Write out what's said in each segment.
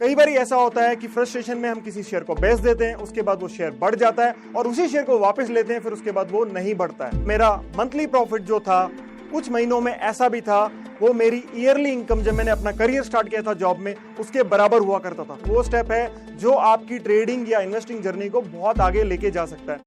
कई बार ऐसा होता है कि फ्रस्ट्रेशन में हम किसी शेयर को बेच देते हैं, उसके बाद वो शेयर बढ़ जाता है और उसी शेयर को वापस लेते हैं, फिर उसके बाद वो नहीं बढ़ता है। मेरा मंथली प्रॉफिट जो था कुछ महीनों में ऐसा भी था, वो मेरी ईयरली इनकम जब मैंने अपना करियर स्टार्ट किया था जॉब में, उसके बराबर हुआ करता था। वो स्टेप है जो आपकी ट्रेडिंग या इन्वेस्टिंग जर्नी को बहुत आगे लेके जा सकता है।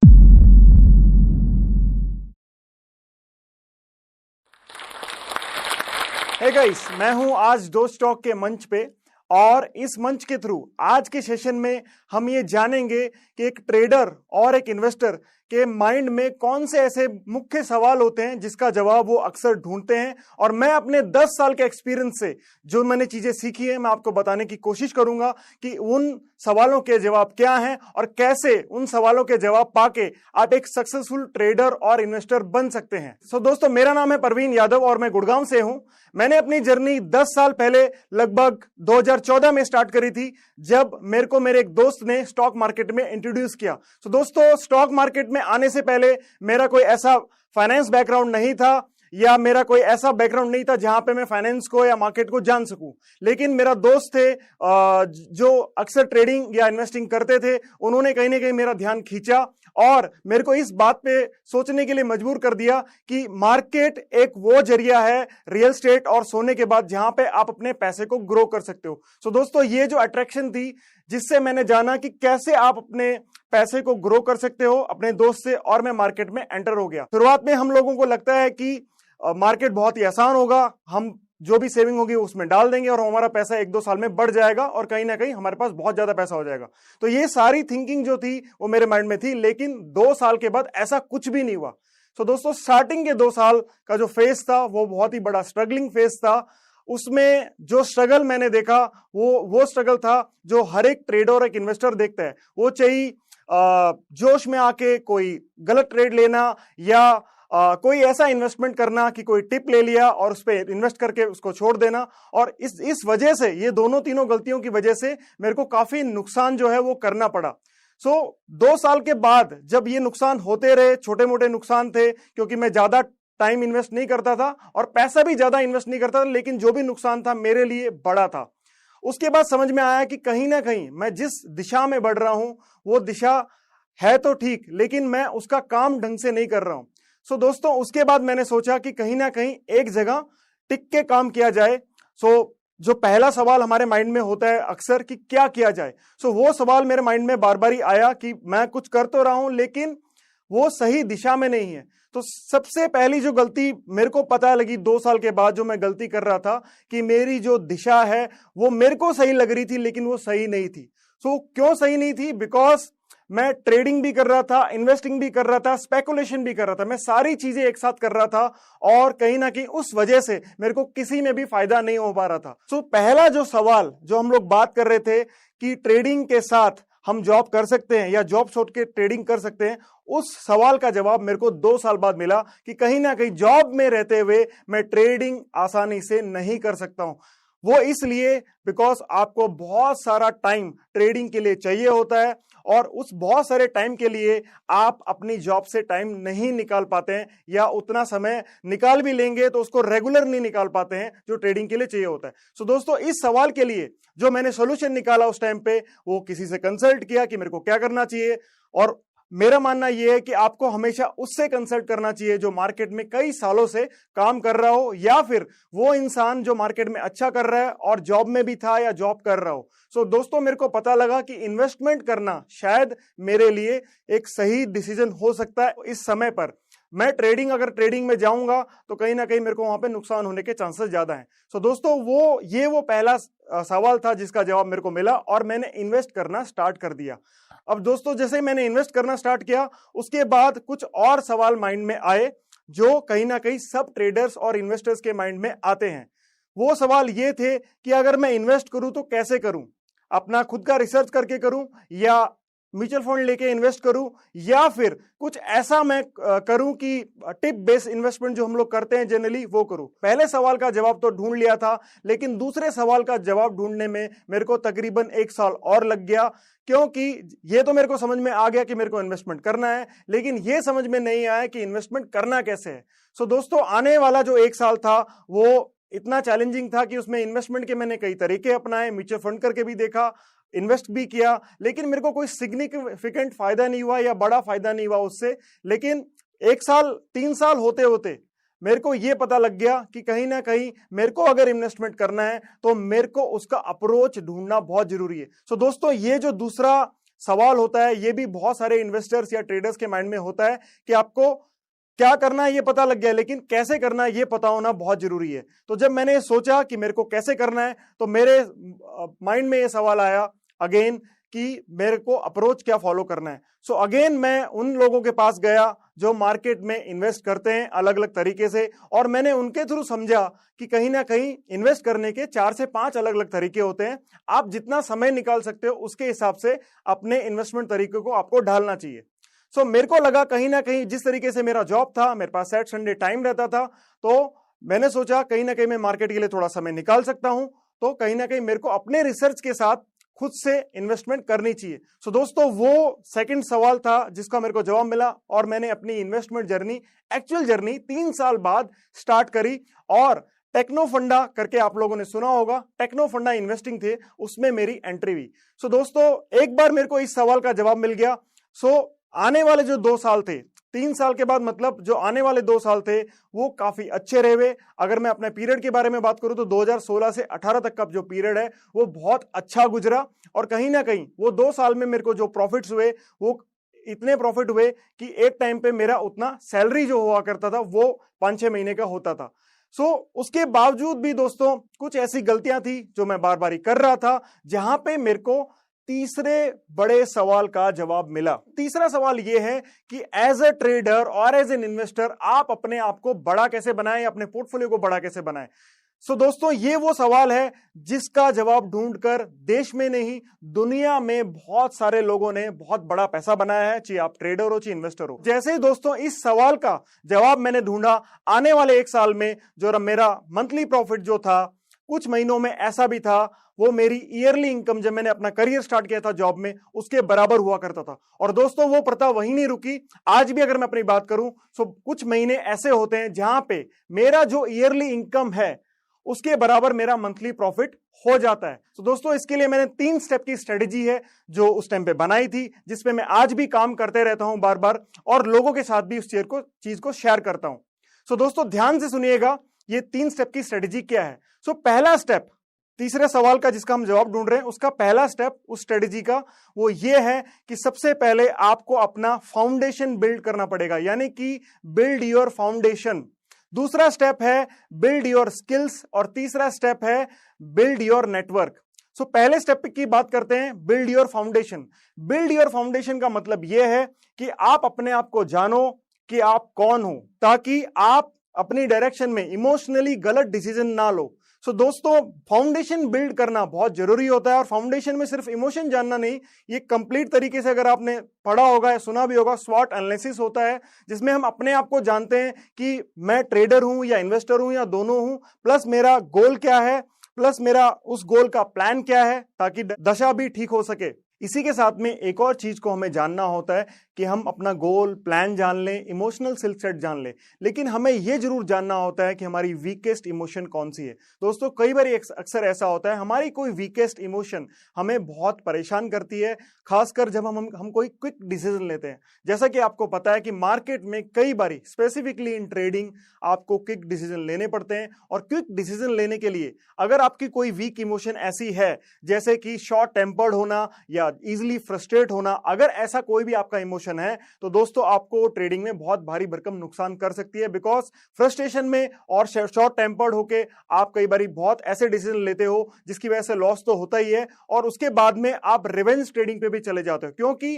हे गाइस, मैं हूं आज दो स्टॉक के मंच पे और इस मंच के थ्रू आज के सेशन में हम ये जानेंगे कि एक ट्रेडर और एक इन्वेस्टर के माइंड में कौन से ऐसे मुख्य सवाल होते हैं जिसका जवाब वो अक्सर ढूंढते हैं। और मैं अपने 10 साल के एक्सपीरियंस से जो मैंने चीजें सीखी है, मैं आपको बताने की कोशिश करूंगा कि उन सवालों के जवाब क्या हैं और कैसे उन सवालों के जवाब पाके आप एक सक्सेसफुल ट्रेडर और इन्वेस्टर बन सकते हैं। सो दोस्तों, मेरा नाम है परवीन यादव और मैं गुड़गांव से हूं। मैंने अपनी जर्नी 10 साल पहले लगभग 2014 में स्टार्ट करी थी, जब मेरे को मेरे एक दोस्त ने स्टॉक मार्केट में इंट्रोड्यूस किया। तो दोस्तों, स्टॉक मार्केट में आने से पहले मेरा कोई ऐसा फाइनेंस बैकग्राउंड नहीं था या मेरा कोई ऐसा बैकग्राउंड नहीं था जहां पे मैं फाइनेंस को या मार्केट को जान सकूं। लेकिन मेरा दोस्त थे जो अक्सर ट्रेडिंग या इन्वेस्टिंग करते थे, उन्होंने कहीं ना कहीं मेरा ध्यान खींचा और मेरे को इस बात पे सोचने के लिए मजबूर कर दिया कि मार्केट एक वो जरिया है रियल एस्टेट और सोने के बाद जहां पे आप अपने पैसे को ग्रो कर सकते हो। सो दोस्तों, ये जो अट्रैक्शन थी जिससे मैंने जाना कि कैसे आप अपने पैसे को ग्रो कर सकते हो अपने दोस्त से, और मैं मार्केट में एंटर हो गया। शुरुआत में हम लोगों को लगता है कि मार्केट बहुत ही आसान होगा, हम जो भी सेविंग होगी उसमें डाल देंगे और हमारा पैसा 1-2 साल में बढ़ जाएगा और कहीं ना कहीं हमारे पास बहुत ज्यादा पैसा हो जाएगा। तो ये सारी थिंकिंग जो थी वो मेरे माइंड में थी, लेकिन 2 साल के बाद ऐसा कुछ भी नहीं हुआ। तो दोस्तों, स्टार्टिंग के 2 साल का जो फेज था वो बहुत ही बड़ा स्ट्रगलिंग फेज था। उसमें जो स्ट्रगल मैंने देखा वो स्ट्रगल था जो हर एक ट्रेडर और एक इन्वेस्टर देखता है। वो चाहिए जोश में आके कोई गलत ट्रेड लेना या कोई ऐसा इन्वेस्टमेंट करना कि कोई टिप ले लिया और उस पर इन्वेस्ट करके उसको छोड़ देना। और इस वजह से, ये तीनों गलतियों की वजह से मेरे को काफी नुकसान जो है वो करना पड़ा। 2 साल के बाद जब ये नुकसान होते रहे, छोटे मोटे नुकसान थे क्योंकि मैं ज्यादा टाइम इन्वेस्ट नहीं करता था और पैसा भी ज्यादा इन्वेस्ट नहीं करता था, लेकिन जो भी नुकसान था मेरे लिए बड़ा था। उसके बाद समझ में आया कि कहीं ना कहीं मैं जिस दिशा में बढ़ रहा हूं वो दिशा है तो ठीक, लेकिन मैं उसका काम ढंग से नहीं कर रहा हूं। दोस्तों, उसके बाद मैंने सोचा कि कहीं ना कहीं एक जगह टिक के काम किया जाए। जो पहला सवाल हमारे माइंड में होता है अक्सर कि क्या किया जाए, वो सवाल मेरे माइंड में बार बार ही आया कि मैं कुछ कर तो रहा हूं लेकिन वो सही दिशा में नहीं है। तो सबसे पहली जो गलती मेरे को पता लगी 2 साल के बाद, जो मैं गलती कर रहा था कि मेरी जो दिशा है वो मेरे को सही लग रही थी लेकिन वो सही नहीं थी। क्यों सही नहीं थी? बिकॉज मैं ट्रेडिंग भी कर रहा था, इन्वेस्टिंग भी कर रहा था, स्पेकुलेशन भी कर रहा था, मैं सारी चीजें एक साथ कर रहा था और कहीं ना कहीं उस वजह से मेरे को किसी में भी फायदा नहीं हो पा रहा था। पहला जो सवाल जो हम लोग बात कर रहे थे कि ट्रेडिंग के साथ हम जॉब कर सकते हैं या जॉब छोड़ के ट्रेडिंग कर सकते हैं, उस सवाल का जवाब मेरे को 2 साल बाद मिला कि कहीं ना कहीं जॉब में रहते हुए मैं ट्रेडिंग आसानी से नहीं कर सकता हूं। वो इसलिए बिकॉज आपको बहुत सारा टाइम ट्रेडिंग के लिए चाहिए होता है और उस बहुत सारे टाइम के लिए आप अपनी जॉब से टाइम नहीं निकाल पाते हैं, या उतना समय निकाल भी लेंगे तो उसको रेगुलर नहीं निकाल पाते हैं जो ट्रेडिंग के लिए चाहिए होता है। दोस्तों, इस सवाल के लिए जो मैंने सोल्यूशन निकाला उस टाइम पे, वो किसी से कंसल्ट किया कि मेरे को क्या करना चाहिए। और मेरा मानना यह है कि आपको हमेशा उससे कंसल्ट करना चाहिए जो मार्केट में कई सालों से काम कर रहा हो, या फिर वो इंसान जो मार्केट में अच्छा कर रहा है और जॉब में भी था या जॉब कर रहा हो। दोस्तों, मेरे को पता लगा कि इन्वेस्टमेंट करना शायद मेरे लिए एक सही डिसीजन हो सकता है इस समय पर। मैं अगर ट्रेडिंग में जाऊंगा तो कहीं ना कहीं मेरे को वहां पे नुकसान होने के चांसेस ज्यादा हैं। दोस्तों, वो पहला सवाल था जिसका जवाब मेरे को मिला और मैंने इन्वेस्ट करना स्टार्ट कर दिया। अब दोस्तों, जैसे मैंने इन्वेस्ट करना स्टार्ट किया, उसके बाद कुछ और सवाल माइंड में आए जो कहीं ना कहीं सब ट्रेडर्स और इन्वेस्टर्स के माइंड में आते हैं। वो सवाल ये थे कि अगर मैं इन्वेस्ट करूं तो कैसे करूं, अपना खुद का रिसर्च करके करूं या म्यूचुअल फंड लेके इन्वेस्ट करूं, या फिर कुछ ऐसा मैं करूं कि टिप बेस्ड इन्वेस्टमेंट जो हम लोग करते हैं जनरली वो करूं। पहले सवाल का जवाब तो ढूंढ लिया था, लेकिन दूसरे सवाल का जवाब ढूंढने में मेरे को तकरीबन 1 साल और लग गया, क्योंकि ये तो मेरे को समझ में आ गया कि मेरे को इन्वेस्टमेंट करना है, लेकिन ये समझ में नहीं आया कि इन्वेस्टमेंट करना कैसे है। दोस्तों, आने वाला जो 1 साल था वो इतना चैलेंजिंग था कि उसमें इन्वेस्टमेंट के मैंने कई तरीके अपनाए, म्यूचुअल फंड करके भी देखा, इन्वेस्ट भी किया, लेकिन मेरे को कोई सिग्निफिकेंट फायदा नहीं हुआ या बड़ा फायदा नहीं हुआ उससे। लेकिन 1 साल 3 साल होते होते मेरे को यह पता लग गया कि कहीं ना कहीं मेरे को अगर इन्वेस्टमेंट करना है तो मेरे को उसका अप्रोच ढूंढना बहुत जरूरी है। सो दोस्तों, ये जो दूसरा सवाल होता है, ये भी बहुत सारे इन्वेस्टर्स या ट्रेडर्स के माइंड में होता है कि आपको क्या करना है ये पता लग गया, लेकिन कैसे करना है ये पता होना बहुत जरूरी है। तो जब मैंने सोचा कि मेरे को कैसे करना है, तो मेरे माइंड में ये सवाल आया अगेन कि मेरे को अप्रोच क्या फॉलो करना है। सो अगेन मैं उन लोगों के पास गया जो मार्केट में इन्वेस्ट करते हैं अलग अलग तरीके से, और मैंने उनके थ्रू समझा कि कहीं ना कहीं इन्वेस्ट करने के 4 से 5 अलग अलग तरीके होते हैं। आप जितना समय निकाल सकते हो उसके हिसाब से अपने इन्वेस्टमेंट तरीके को आपको ढालना चाहिए। सो मेरे को लगा कहीं ना कहीं जिस तरीके से मेरा जॉब था, मेरे पास सैटरडे संडे टाइम रहता था, तो मैंने सोचा कहीं ना कहीं मैं मार्केट के लिए थोड़ा समय निकाल सकता हूं, तो कहीं ना कहीं मेरे को अपने रिसर्च के साथ खुद से इन्वेस्टमेंट करनी चाहिए। सो दोस्तों, वो सेकंड सवाल था जिसका मेरे को जवाब मिला, और मैंने अपनी इन्वेस्टमेंट जर्नी, एक्चुअल जर्नी 3 साल बाद स्टार्ट करी। और टेक्नो फंडा करके आप लोगों ने सुना होगा, टेक्नो फंडा इन्वेस्टिंग थे, उसमें मेरी एंट्री हुई। सो दोस्तों, एक बार मेरे को इस सवाल का जवाब मिल गया। सो आने वाले जो 2 साल थे, 3 साल के बाद मतलब जो आने वाले 2 साल थे वो काफी अच्छे रहे हुए। अगर मैं अपने पीरियड के बारे में बात करूं तो 2016 से 18 तक का जो पीरियड है वो बहुत अच्छा गुजरा, और कहीं ना कहीं वो 2 साल में मेरे को जो प्रॉफिट्स हुए वो इतने प्रॉफिट हुए कि एक टाइम पे मेरा उतना सैलरी जो हुआ करता था वो 5-6 महीने का होता था। सो उसके बावजूद भी दोस्तों कुछ ऐसी गलतियां थी जो मैं बार बार कर रहा था, जहां पे मेरे को तीसरे बड़े सवाल का जवाब मिला। तीसरा सवाल यह है कि एज अ ट्रेडर और एज एन इन्वेस्टर आप अपने आप को बड़ा कैसे बनाएं, अपने पोर्टफोलियो को बड़ा कैसे बनाएं। सो दोस्तों, ये वो सवाल है जिसका जवाब ढूंढकर देश में नहीं दुनिया में बहुत सारे लोगों ने बहुत बड़ा पैसा बनाया है, चाहे आप ट्रेडर हो चाहे इन्वेस्टर हो। जैसे ही दोस्तों इस सवाल का जवाब मैंने ढूंढा, आने वाले 1 साल में जो मेरा मंथली प्रॉफिट जो था, कुछ महीनों में ऐसा भी था वो मेरी ईयरली इनकम जब मैंने अपना करियर स्टार्ट किया था जॉब में उसके बराबर हुआ करता था। और दोस्तों वो प्रथा वहीं नहीं रुकी, आज भी अगर मैं अपनी बात करूं तो कुछ महीने ऐसे होते हैं जहां पे मेरा जो ईयरली इनकम है उसके बराबर मेरा मंथली प्रॉफिट हो जाता है। तो दोस्तों, इसके लिए मैंने 3 स्टेप की स्ट्रेटेजी है जो उस टाइम पे बनाई थी, जिसपे मैं आज भी काम करते रहता हूं बार बार, और लोगों के साथ भी उस चीज को शेयर करता हूं। सो दोस्तों, ध्यान से सुनिएगा ये 3 स्टेप की स्ट्रेटेजी क्या है। सो पहला स्टेप, तीसरे सवाल का जिसका हम जवाब ढूंढ रहे हैं, उसका पहला स्टेप उस स्ट्रेटेजी का वो ये है कि सबसे पहले आपको अपना फाउंडेशन बिल्ड करना पड़ेगा, यानी कि बिल्ड योर फाउंडेशन। दूसरा स्टेप है बिल्ड योर स्किल्स, और तीसरा स्टेप है बिल्ड योर नेटवर्क। सो पहले स्टेप की बात करते हैं, build your foundation. Build your foundation का मतलब यह है कि आप अपने आप को जानो कि आप कौन हो, ताकि आप अपनी डायरेक्शन में इमोशनली गलत डिसीजन ना लो। सो दोस्तों, फाउंडेशन बिल्ड करना बहुत जरूरी होता है, और फाउंडेशन में सिर्फ इमोशन जानना नहीं, ये कंप्लीट तरीके से अगर आपने पढ़ा होगा या सुना भी होगा, स्वॉट एनालिसिस होता है, जिसमें हम अपने आप को जानते हैं कि मैं ट्रेडर हूं या इन्वेस्टर हूं या दोनों हूं, प्लस मेरा गोल क्या है, प्लस मेरा उस गोल का प्लान क्या है, ताकि दशा भी ठीक हो सके। इसी के साथ में एक और चीज को हमें जानना होता है कि हम अपना गोल प्लान जान लें, इमोशनल स्किल सेट जान लें, लेकिन हमें यह जरूर जानना होता है कि हमारी वीकेस्ट इमोशन कौन सी है। दोस्तों, कई बार अक्सर ऐसा होता है हमारी कोई वीकेस्ट इमोशन हमें बहुत परेशान करती है, खासकर जब हम कोई क्विक डिसीजन लेते हैं। जैसा कि आपको पता है कि मार्केट में कई बार स्पेसिफिकली इन ट्रेडिंग आपको क्विक डिसीजन लेने पड़ते हैं, और क्विक डिसीजन लेने के लिए अगर आपकी कोई वीक इमोशन ऐसी है जैसे कि शॉर्ट टेम्पर्ड होना या इजीली फ्रस्ट्रेट होना, अगर ऐसा कोई भी आपका इमोशन है तो दोस्तों आपको ट्रेडिंग में बहुत भारी भरकम नुकसान कर सकती है। बिकॉज फ्रस्ट्रेशन में और शॉर्ट टेम्पर्ड होके आप कई बार बहुत ऐसे डिसीजन लेते हो जिसकी वजह से लॉस तो होता ही है, और उसके बाद में आप रिवेंज ट्रेडिंग पे भी चले जाते हो। क्योंकि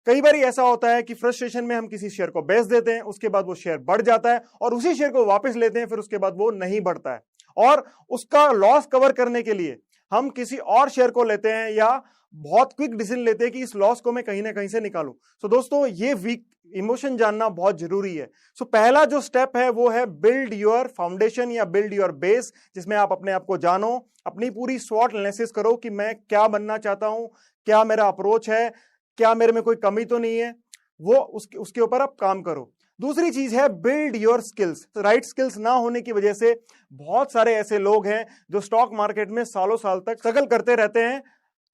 कई बार ऐसा होता है कि फ्रस्ट्रेशन में हम किसी शेयर को बेच देते हैं, उसके बाद वो शेयर बढ़ जाता है, और उसी शेयर को वापस लेते हैं, फिर उसके बाद वो नहीं बढ़ता है, और उसका लॉस कवर करने के लिए हम किसी और शेयर को लेते हैं या बहुत क्विक डिसीजन लेते हैं कि इस लॉस को मैं कहीं ना कहीं से निकालूं। सो दोस्तों, ये वीक इमोशन जानना बहुत जरूरी है। सो पहला जो स्टेप है वो है बिल्ड योर फाउंडेशन या बिल्ड योर बेस, जिसमें आप अपने आप को जानो, अपनी पूरी स्वॉट एनालिसिस करो कि मैं क्या बनना चाहता हूं, क्या मेरा अप्रोच है, क्या मेरे में कोई कमी तो नहीं है, वो उसके ऊपर आप काम करो। दूसरी चीज है build your skills. Right skills ना होने की वजह से बहुत सारे ऐसे लोग हैं जो स्टॉक मार्केट में सालों साल तक स्ट्रगल करते रहते हैं,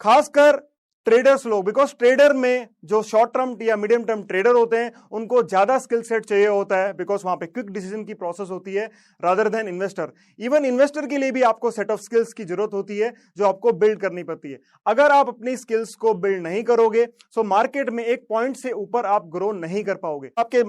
खासकर ट्रेडर्स लोग। बिकॉज ट्रेडर में जो शॉर्ट टर्म या मीडियम टर्म ट्रेडर होते हैं उनको ज्यादा स्किल सेट चाहिए होता है, बिकॉज वहां पे क्विक डिसीजन की प्रोसेस होती है rather than investor. Even investor के लिए भी आपको सेट ऑफ स्किल्स की जरूरत होती है जो आपको बिल्ड करनी पड़ती है। अगर आप अपनी स्किल्स को बिल्ड नहीं करोगे तो मार्केट में एक पॉइंट से ऊपर आप ग्रो नहीं कर पाओगे। आपके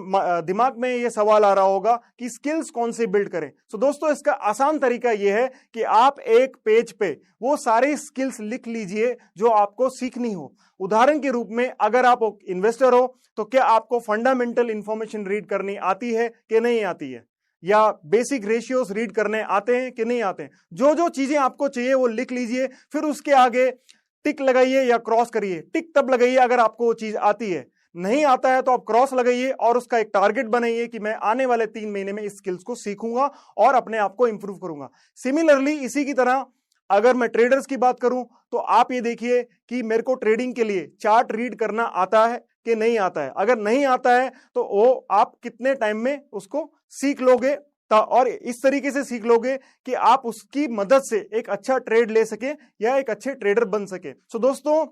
दिमाग में ये सवाल आ रहा होगा कि स्किल्स कौन से बिल्ड करें। तो दोस्तों इसका आसान तरीका यह है कि आप एक पेज पे वो सारी स्किल्स लिख लीजिए जो आपको सीखनी हो। उदाहरण के रूप में अगर आप इन्वेस्टर हो तो क्या आपको फंडामेंटल इंफॉर्मेशन रीड करनी आती है कि नहीं आती है, या बेसिक रेशियोज रीड करने आते हैं कि नहीं आते हैं। जो जो चीजें आपको चाहिए वो लिख लीजिए, फिर उसके आगे टिक लगाइए या क्रॉस करिए। टिक तब लगाइए अगर आपको वो चीज आती है, नहीं आता है तो आप क्रॉस लगाइए और उसका एक टारगेट बनाइए कि मैं आने वाले 3 महीने में इस स्किल्स को सीखूंगा और अपने आप को इंप्रूव करूंगा। सिमिलरली इसी की तरह अगर मैं ट्रेडर्स की बात करूं तो आप ये देखिए कि मेरे को ट्रेडिंग के लिए चार्ट रीड करना आता है कि नहीं आता है। अगर नहीं आता है तो वो आप कितने टाइम में उसको सीख लोगे और इस तरीके से सीख लोगे कि आप उसकी मदद से एक अच्छा ट्रेड ले सके या एक अच्छे ट्रेडर बन सके। सो दोस्तों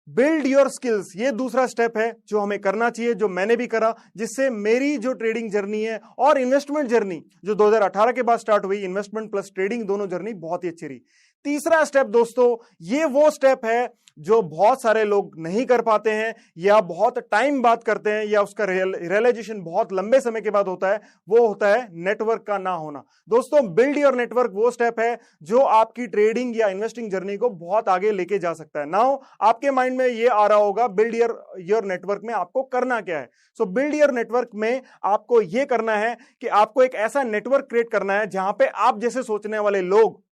बिल्ड योर स्किल्स, ये दूसरा स्टेप है जो हमें करना चाहिए, जो मैंने भी करा, जिससे मेरी जो ट्रेडिंग जर्नी है और इन्वेस्टमेंट जर्नी जो 2018 के बाद स्टार्ट हुई, इन्वेस्टमेंट प्लस ट्रेडिंग दोनों जर्नी बहुत ही अच्छी रही। तीसरा स्टेप दोस्तों, ये वो स्टेप है जो बहुत सारे लोग नहीं कर पाते हैं या बहुत टाइम बाद करते हैं या उसका रियलाइजेशन बहुत लंबे समय के बाद होता है, वो होता है नेटवर्क का ना होना। दोस्तों बिल्ड योर नेटवर्क वो स्टेप है जो आपकी ट्रेडिंग या इन्वेस्टिंग जर्नी को बहुत आगे लेके जा सकता है। नाउ आपके माइंड में ये आ रहा होगा बिल्ड योर नेटवर्क में आपको करना क्या है। सो बिल्ड योर नेटवर्क में आपको ये करना है कि आपको एक ऐसा नेटवर्क क्रिएट करना है जहां पे आप जैसे सोचने वाले लोग,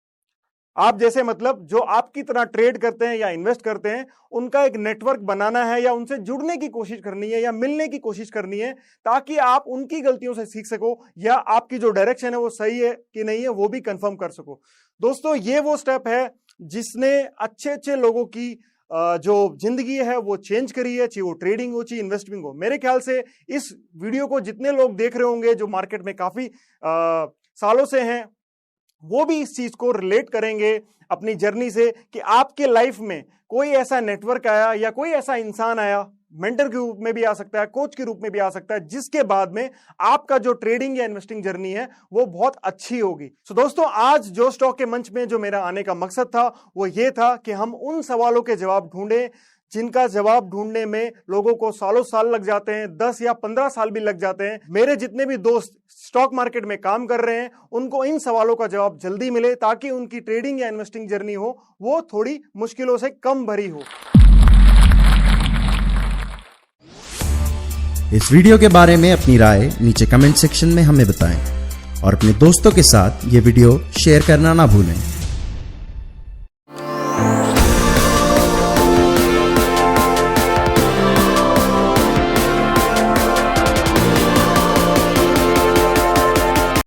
आप जैसे मतलब जो आपकी तरह ट्रेड करते हैं या इन्वेस्ट करते हैं, उनका एक नेटवर्क बनाना है या उनसे जुड़ने की कोशिश करनी है या मिलने की कोशिश करनी है, ताकि आप उनकी गलतियों से सीख सको या आपकी जो डायरेक्शन है वो सही है कि नहीं है वो भी कंफर्म कर सको। दोस्तों ये वो स्टेप है जिसने अच्छे अच्छे लोगों की जो जिंदगी है वो चेंज करी है, चाहे वो ट्रेडिंग हो चाहे इन्वेस्टिंग हो। मेरे ख्याल से इस वीडियो को जितने लोग देख रहे होंगे जो मार्केट में काफी सालों से हैं, वो भी इस चीज को रिलेट करेंगे अपनी जर्नी से कि आपके लाइफ में कोई ऐसा नेटवर्क आया या कोई ऐसा इंसान आया, मेंटर के रूप में भी आ सकता है, कोच के रूप में भी आ सकता है, जिसके बाद में आपका जो ट्रेडिंग या इन्वेस्टिंग जर्नी है वो बहुत अच्छी होगी। सो दोस्तों आज जो स्टॉक के मंच में जो मेरा आने का मकसद था वो ये था कि हम उन सवालों के जवाब ढूंढें जिनका जवाब ढूंढने में लोगों को सालों साल लग जाते हैं, 10 या 15 साल भी लग जाते हैं। मेरे जितने भी दोस्त स्टॉक मार्केट में काम कर रहे हैं उनको इन सवालों का जवाब जल्दी मिले ताकि उनकी ट्रेडिंग या इन्वेस्टिंग जर्नी हो वो थोड़ी मुश्किलों से कम भरी हो। इस वीडियो के बारे में अपनी राय नीचे कमेंट सेक्शन में हमें बताएं और अपने दोस्तों के साथ ये वीडियो शेयर करना ना भूलें।